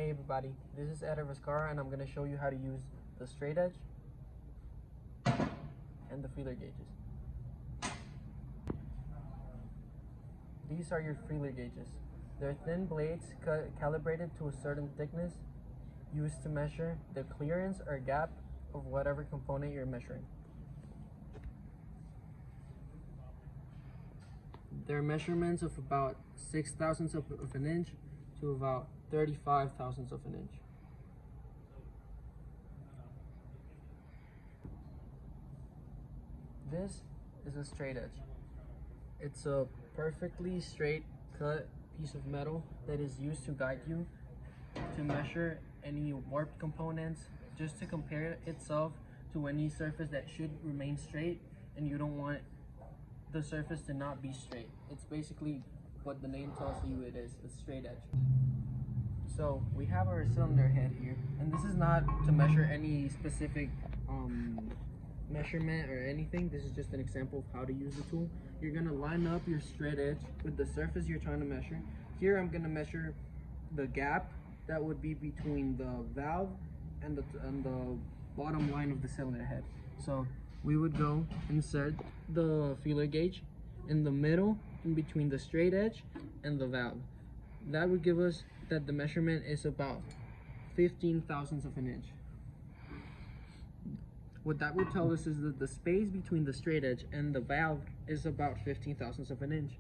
Hey everybody, this is Eder Vizcarra and I'm going to show you how to use the straight edge and the feeler gauges. These are your feeler gauges. They're thin blades calibrated to a certain thickness used to measure the clearance or gap of whatever component you're measuring. There are measurements of about 6 thousandths of an inch to about 35 thousandths of an inch. This is a straight edge. It's a perfectly straight cut piece of metal that is used to guide you to measure any warped components, just to compare itself to any surface that should remain straight and you don't want the surface to not be straight. It's basically what the name tells you it is, a straight edge. So we have our cylinder head here, and this is not to measure any specific measurement or anything. This is just an example of how to use the tool. You're gonna line up your straight edge with the surface you're trying to measure. Here I'm gonna measure the gap that would be between the valve and the bottom line of the cylinder head. So we would go insert the feeler gauge in the middle, in between the straight edge and the valve. That would give us that the measurement is about 15 thousandths of an inch. What that would tell us is that the space between the straight edge and the valve is about 15 thousandths of an inch.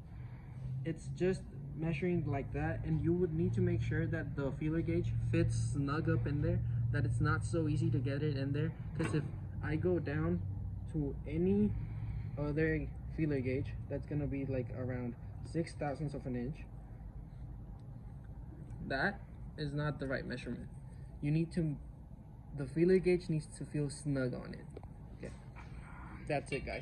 It's just measuring like that, and you would need to make sure that the feeler gauge fits snug up in there, that it's not so easy to get it in there, because if I go down to any other feeler gauge, that's gonna be like around 6 thousandths of an inch. That is not the right measurement. The feeler gauge needs to feel snug on it. Okay, that's it guys.